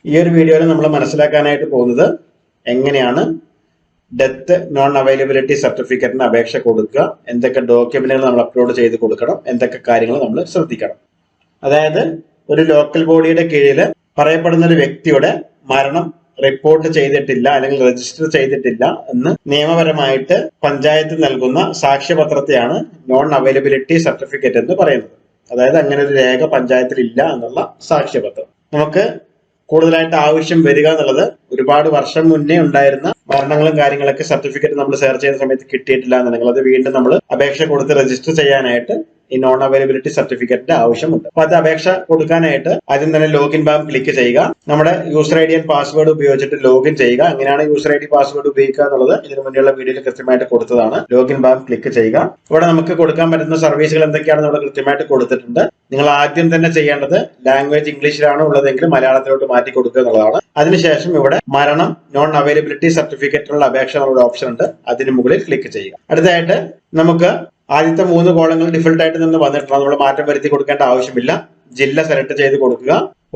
ഈ ഒരു വീഡിയോയിൽ നമ്മൾ മനസ്സിലാക്കാനായിട്ട് പോകുന്നത് എങ്ങനെയാണ് ഡെത്ത് നോൺ അവൈലബിലിറ്റി സർട്ടിഫിക്കറ്റിന് അപേക്ഷ കൊടുക്കുക, എന്തൊക്കെ ഡോക്യുമെന്റുകൾ നമ്മൾ അപ്ലോഡ് ചെയ്ത് കൊടുക്കണം, എന്തൊക്കെ കാര്യങ്ങൾ നമ്മൾ ശ്രദ്ധിക്കണം. അതായത് ഒരു ലോക്കൽ ബോഡിയുടെ കീഴിൽ പറയപ്പെടുന്ന ഒരു വ്യക്തിയുടെ മരണം റിപ്പോർട്ട് ചെയ്തിട്ടില്ല അല്ലെങ്കിൽ രജിസ്റ്റർ ചെയ്തിട്ടില്ല എന്ന് നിയമപരമായിട്ട് പഞ്ചായത്ത് നൽകുന്ന സാക്ഷ്യപത്രത്തെയാണ് നോൺ അവൈലബിലിറ്റി സർട്ടിഫിക്കറ്റ് എന്ന് പറയുന്നത്. അതായത് അങ്ങനെ ഒരു രേഖ പഞ്ചായത്തിൽ ഇല്ല എന്നുള്ള സാക്ഷ്യപത്രം. നമുക്ക് കൂടുതലായിട്ട് ആവശ്യം വരിക എന്നുള്ളത് ഒരുപാട് വർഷം മുന്നേ ഉണ്ടായിരുന്ന മരണങ്ങളും കാര്യങ്ങളൊക്കെ സർട്ടിഫിക്കറ്റ് നമ്മൾ സെർച്ച് ചെയ്യുന്ന സമയത്ത് കിട്ടിയിട്ടില്ല എന്നുണ്ടെങ്കിൽ അത് വീണ്ടും നമ്മൾ അപേക്ഷ കൊടുത്ത് രജിസ്റ്റർ ചെയ്യാനായിട്ട് ഈ നോൺ അവൈലബിലിറ്റി സർട്ടിഫിക്കറ്റിന്റെ ആവശ്യമുണ്ട്. അപ്പൊ അത് അപേക്ഷ കൊടുക്കാനായിട്ട് ആദ്യം തന്നെ ലോഗിൻ ഭാഗം ക്ലിക്ക് ചെയ്യുക. നമ്മുടെ യൂസർ ID ആൻഡ് പാസ്വേഡ് ഉപയോഗിച്ചിട്ട് ലോഗിൻ ചെയ്യുക. എങ്ങനെയാണ് യൂസർ ID പാസ്വേഡ് ഉപയോഗിക്കുക എന്നുള്ളത് ഇതിനു മുന്നേയുള്ള വീഡിയോയിൽ കൃത്യമായിട്ട് കൊടുത്തതാണ്. ലോഗിൻ ഭാഗം ക്ലിക്ക് ചെയ്യുക. ഇവിടെ നമുക്ക് കൊടുക്കാൻ പറ്റുന്ന സർവീസുകൾ എന്തൊക്കെയാണെന്ന് ഇവിടെ കൃത്യമായിട്ട് കൊടുത്തിട്ടുണ്ട്. നിങ്ങൾ ആദ്യം തന്നെ ചെയ്യേണ്ടത് ലാംഗ്വേജ് ഇംഗ്ലീഷിലാണ് ഉള്ളതെങ്കിൽ മലയാളത്തിലോട്ട് മാറ്റി കൊടുക്കുക എന്നുള്ളതാണ്. അതിനുശേഷം ഇവിടെ മരണം നോൺ അവൈലബിലിറ്റി സർട്ടിഫിക്കറ്റിനുള്ള അപേക്ഷ എന്നുള്ള ഓപ്ഷൻ ഉണ്ട്. അതിന് മുകളിൽ ക്ലിക്ക് ചെയ്യുക. അടുത്തതായിട്ട് നമുക്ക് ആദ്യത്തെ 3 കോളങ്ങൾ ഡിഫോൾട്ട് ആയിട്ട് നിന്ന് വന്നിട്ടുണ്ട്. നമ്മൾ മാറ്റം വരുത്തി കൊടുക്കേണ്ട ആവശ്യമില്ല. ജില്ല സെലക്ട് ചെയ്ത് കൊടുക്കുക.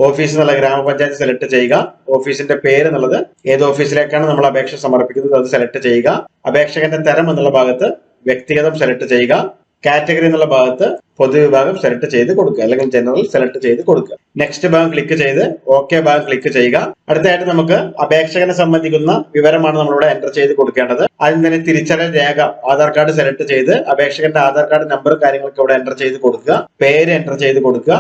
ഓഫീസ് എന്നുള്ള ഗ്രാമപഞ്ചായത്ത് സെലക്ട് ചെയ്യുക. ഓഫീസിന്റെ പേര് എന്നുള്ളത് ഏത് ഓഫീസിലേക്കാണ് നമ്മൾ അപേക്ഷ സമർപ്പിക്കുന്നത് അത് സെലക്ട് ചെയ്യുക. അപേക്ഷകന്റെ തരം എന്നുള്ള ഭാഗത്ത് വ്യക്തിഗതം സെലക്ട് ചെയ്യുക. കാറ്റഗറി എന്നുള്ള ഭാഗത്ത് പൊതുവിഭാഗം സെലക്ട് ചെയ്ത് കൊടുക്കുക അല്ലെങ്കിൽ ജനറൽ സെലക്ട് ചെയ്ത് കൊടുക്കുക. നെക്സ്റ്റ് ഭാഗം ക്ലിക്ക് ചെയ്ത് ഓക്കെ ഭാഗം ക്ലിക്ക് ചെയ്യുക. അടുത്തായിട്ട് നമുക്ക് അപേക്ഷകനെ സംബന്ധിക്കുന്ന വിവരമാണ് നമ്മളിവിടെ എൻ്റർ ചെയ്ത് കൊടുക്കേണ്ടത്. ആദ്യം തന്നെ തിരിച്ചറിയൽ രേഖ ആധാർ കാർഡ് സെലക്ട് ചെയ്ത് അപേക്ഷകന്റെ ആധാർ കാർഡ് നമ്പർ കാര്യങ്ങളൊക്കെ ഇവിടെ എൻ്റർ ചെയ്ത് കൊടുക്കുക. പേര് എൻ്റർ ചെയ്ത് കൊടുക്കുക.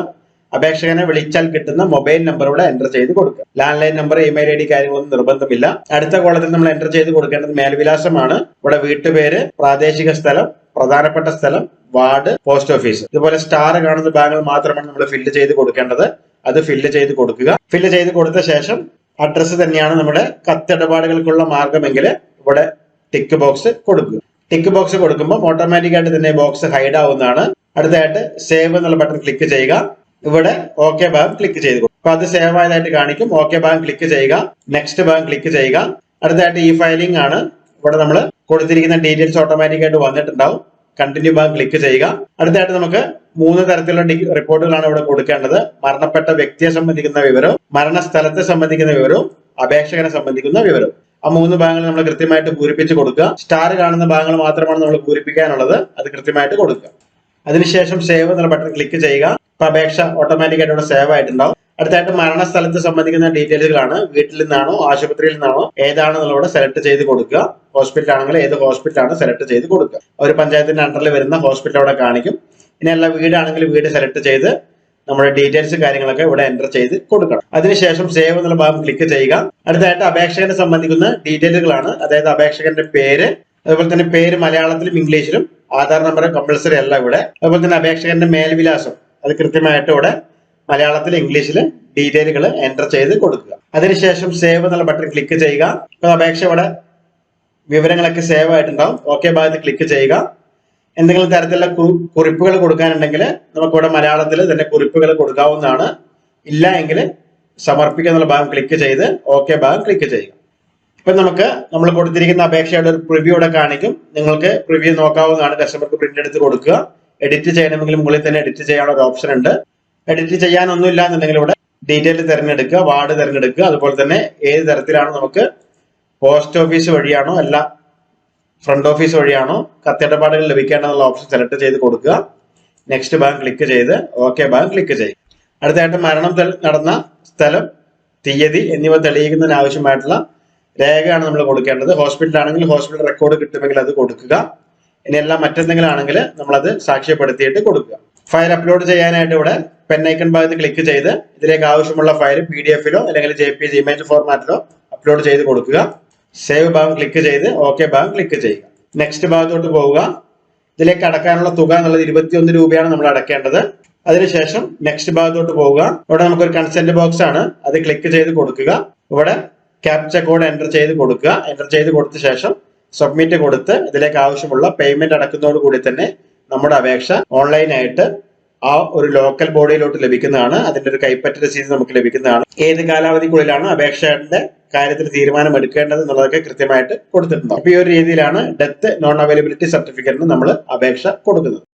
അപേക്ഷകനെ വിളിച്ചാൽ കിട്ടുന്ന മൊബൈൽ നമ്പർ ഇവിടെ എൻ്റർ ചെയ്ത് കൊടുക്കുക. Land line number, email ID കാര്യങ്ങളൊന്നും നിർബന്ധമില്ല. അടുത്ത കോളത്തിൽ നമ്മൾ എൻ്റർ ചെയ്ത് കൊടുക്കേണ്ടത് മേൽവിലാസമാണ്. ഇവിടെ വീട്ടുപേര്, പ്രാദേശിക സ്ഥലം, പ്രധാനപ്പെട്ട സ്ഥലം, വാർഡ്, പോസ്റ്റ് ഓഫീസ്. ഇതുപോലെ സ്റ്റാർ കാണുന്ന ഭാഗങ്ങൾ മാത്രമാണ് നമ്മൾ ഫില്ല് ചെയ്ത് കൊടുക്കേണ്ടത്. അത് ഫില്ല് ചെയ്ത് കൊടുക്കുക. ഫില്ല് ചെയ്ത് കൊടുത്ത ശേഷം അഡ്രസ്സ് തന്നെയാണ് നമ്മുടെ കത്തിടപാടുകൾക്കുള്ള മാർഗമെങ്കിൽ ഇവിടെ ടിക്ക് ബോക്സ് കൊടുക്കുക. ടിക്ക് ബോക്സ് കൊടുക്കുമ്പോൾ ഓട്ടോമാറ്റിക് ആയിട്ട് തന്നെ ബോക്സ് ഹൈഡ് ആവുന്നതാണ്. അടുത്തായിട്ട് സേവ് എന്നുള്ള ബട്ടൺ ക്ലിക്ക് ചെയ്യുക. ഇവിടെ ഓക്കെ ഭാഗം ക്ലിക്ക് ചെയ്ത് കൊടുക്കും. അപ്പൊ അത് സേവ് ആയതായിട്ട് കാണിക്കും. ഓക്കെ ഭാഗം ക്ലിക്ക് ചെയ്യുക. നെക്സ്റ്റ് ഭാഗം ക്ലിക്ക് ചെയ്യുക. അടുത്തായിട്ട് ഈ ഫയലിംഗ് ആണ്. ഇവിടെ നമ്മൾ കൊടുത്തിരിക്കുന്ന ഡീറ്റെയിൽസ് ഓട്ടോമാറ്റിക് ആയിട്ട് വന്നിട്ടുണ്ടാവും. കണ്ടിന്യൂ ഭാഗം ക്ലിക്ക് ചെയ്യുക. അടുത്തായിട്ട് നമുക്ക് 3 തരത്തിലുള്ള റിപ്പോർട്ടുകളാണ് ഇവിടെ കൊടുക്കേണ്ടത്. മരണപ്പെട്ട വ്യക്തിയെ സംബന്ധിക്കുന്ന വിവരവും, മരണസ്ഥലത്തെ സംബന്ധിക്കുന്ന വിവരവും, അപേക്ഷകനെ സംബന്ധിക്കുന്ന വിവരവും. ആ 3 ഭാഗങ്ങൾ നമ്മൾ കൃത്യമായിട്ട് പൂരിപ്പിച്ച് കൊടുക്കുക. സ്റ്റാർ കാണുന്ന ഭാഗങ്ങൾ മാത്രമാണ് നമ്മൾ പൂരിപ്പിക്കാനുള്ളത്. അത് കൃത്യമായിട്ട് കൊടുക്കുക. അതിനുശേഷം സേവ് എന്നുള്ള ബട്ടൺ ക്ലിക്ക് ചെയ്യുക. അപ്പൊ അപേക്ഷ ഓട്ടോമാറ്റിക് ആയിട്ട് ഇവിടെ സേവ് ആയിട്ടുണ്ടാവും. അടുത്തായിട്ട് മരണസ്ഥലത്ത് സംബന്ധിക്കുന്ന ഡീറ്റെയിൽസുകളാണ്. വീട്ടിൽ നിന്നാണോ ആശുപത്രിയിൽ നിന്നാണോ ഏതാണെന്നുള്ളത് സെലക്ട് ചെയ്ത് കൊടുക്കുക. ഹോസ്പിറ്റൽ ആണെങ്കിൽ ഏത് ഹോസ്പിറ്റലാണ് സെലക്ട് ചെയ്ത് കൊടുക്കുക. ഒരു പഞ്ചായത്തിന്റെ അണ്ടറിൽ വരുന്ന ഹോസ്പിറ്റൽ അവിടെ കാണിക്കും. ഇനി അല്ല വീടാണെങ്കിൽ വീട് സെലക്ട് ചെയ്ത് നമ്മുടെ ഡീറ്റെയിൽസ് കാര്യങ്ങളൊക്കെ ഇവിടെ എൻ്റർ ചെയ്ത് കൊടുക്കണം. അതിനുശേഷം സേവ് എന്നുള്ള ഭാഗം ക്ലിക്ക് ചെയ്യുക. അടുത്തായിട്ട് അപേക്ഷകനെ സംബന്ധിക്കുന്ന ഡീറ്റെയിലുകളാണ്. അതായത് അപേക്ഷകന്റെ പേര്, അതുപോലെ തന്നെ പേര് മലയാളത്തിലും ഇംഗ്ലീഷിലും, ആധാർ നമ്പർ കമ്പൾസറി അല്ല ഇവിടെ. അതുപോലെ തന്നെ അപേക്ഷകന്റെ മേൽവിലാസം അത് കൃത്യമായിട്ട് ഇവിടെ മലയാളത്തിൽ ഇംഗ്ലീഷിൽ ഡീറ്റെയിലുകൾ എൻ്റർ ചെയ്ത് കൊടുക്കുക. അതിനുശേഷം സേവ് എന്നുള്ള ബട്ടൺ ക്ലിക്ക് ചെയ്യുക. അപ്പൊ അപേക്ഷ ഇവിടെ വിവരങ്ങളൊക്കെ സേവ് ആയിട്ടുണ്ടാവും. ഓക്കെ ഭാഗത്ത് ക്ലിക്ക് ചെയ്യുക. എന്തെങ്കിലും തരത്തിലുള്ള കുറിപ്പുകൾ കൊടുക്കാനുണ്ടെങ്കിൽ നമുക്കിവിടെ മലയാളത്തിൽ തന്നെ കുറിപ്പുകൾ കൊടുക്കാവുന്നതാണ്. ഇല്ല എങ്കിൽ സമർപ്പിക്കുക എന്നുള്ള ഭാഗം ക്ലിക്ക് ചെയ്ത് ഓക്കെ ഭാഗം ക്ലിക്ക് ചെയ്യുക. ഇപ്പൊ നമുക്ക് നമ്മൾ കൊടുത്തിരിക്കുന്ന അപേക്ഷയുടെ ഒരു പ്രിവ്യൂ ഇവിടെ കാണിക്കും. നിങ്ങൾക്ക് പ്രിവ്യൂ നോക്കാവുന്നതാണ്. കസ്റ്റമർക്ക് പ്രിന്റ് എടുത്ത് കൊടുക്കുക. എഡിറ്റ് ചെയ്യണമെങ്കിൽ മുകളിൽ തന്നെ എഡിറ്റ് ചെയ്യാനുള്ള ഒരു ഓപ്ഷൻ ഉണ്ട്. എഡിറ്റ് ചെയ്യാനൊന്നുമില്ല എന്നുണ്ടെങ്കിൽ ഇവിടെ ഡീറ്റെയിൽ തിരഞ്ഞെടുക്കുക, വാർഡ് തിരഞ്ഞെടുക്കുക. അതുപോലെ തന്നെ ഏത് തരത്തിലാണ് നമുക്ക് പോസ്റ്റ് ഓഫീസ് വഴിയാണോ അല്ല ഫ്രണ്ട് ഓഫീസ് വഴിയാണോ കത്തിടപാടുകൾ ലഭിക്കേണ്ടതെന്നുള്ള ഓപ്ഷൻ സെലക്ട് ചെയ്ത് കൊടുക്കുക. നെക്സ്റ്റ് ഭാഗം ക്ലിക്ക് ചെയ്ത് ഓക്കെ ഭാഗം ക്ലിക്ക് ചെയ്യുക. അടുത്തായിട്ട് മരണം നടന്ന സ്ഥലം, തീയതി എന്നിവ തെളിയിക്കുന്നതിന് ആവശ്യമായിട്ടുള്ള രേഖയാണ് നമ്മൾ കൊടുക്കേണ്ടത്. ഹോസ്പിറ്റൽ ആണെങ്കിൽ ഹോസ്പിറ്റൽ റെക്കോർഡ് കിട്ടുമെങ്കിൽ അത് കൊടുക്കുക. ഇനി എല്ലാം മറ്റെന്തെങ്കിലും ആണെങ്കിൽ നമ്മളത് സാക്ഷ്യപ്പെടുത്തിയിട്ട് കൊടുക്കുക. ഫയൽ അപ്ലോഡ് ചെയ്യാനായിട്ട് ഇവിടെ പെൻ ഐക്കൺ ഭാഗത്ത് ക്ലിക്ക് ചെയ്ത് ഇതിലേക്ക് ആവശ്യമുള്ള ഫയൽ PDF-ലോ അല്ലെങ്കിൽ JPG ഇമേജ് ഫോർമാറ്റിലോ അപ്ലോഡ് ചെയ്ത് കൊടുക്കുക. സേവ് ഭാഗം ക്ലിക്ക് ചെയ്ത് ഓക്കെ ഭാഗം ക്ലിക്ക് ചെയ്യുക. നെക്സ്റ്റ് ഭാഗത്തോട്ട് പോവുക. ഇതിലേക്ക് അടക്കാനുള്ള തുക എന്നുള്ളത് 21 രൂപയാണ് നമ്മൾ അടക്കേണ്ടത്. അതിനുശേഷം നെക്സ്റ്റ് ഭാഗത്തോട്ട് പോവുക. ഇവിടെ നമുക്കൊരു കൺസെന്റ് ബോക്സ് ആണ്. അത് ക്ലിക്ക് ചെയ്ത് കൊടുക്കുക. ഇവിടെ ക്യാപ്ച കോഡ് എൻ്റർ ചെയ്ത് കൊടുക്കുക. എൻ്റർ ചെയ്ത് കൊടുത്ത ശേഷം സബ്മിറ്റ് കൊടുത്ത് ഇതിലേക്ക് ആവശ്യമുള്ള പേയ്മെന്റ് അടക്കുന്നതോടുകൂടി തന്നെ നമ്മുടെ അപേക്ഷ ഓൺലൈനായിട്ട് ആ ഒരു ലോക്കൽ ബോഡിയിലോട്ട് ലഭിക്കുന്നതാണ്. അതിന്റെ ഒരു കൈപ്പറ്റ രസീത് നമുക്ക് ലഭിക്കുന്നതാണ്. ഏത് കാലാവധിക്കുള്ളിലാണ് അപേക്ഷയുടെ കാര്യത്തിൽ തീരുമാനം എടുക്കേണ്ടത് എന്നുള്ളതൊക്കെ കൃത്യമായിട്ട് കൊടുത്തിട്ടുണ്ട്. അപ്പൊ ഈ ഒരു രീതിയിലാണ് ഡെത്ത് നോൺ അവൈലബിലിറ്റി സർട്ടിഫിക്കറ്റിന് നമ്മൾ അപേക്ഷ കൊടുക്കുന്നത്.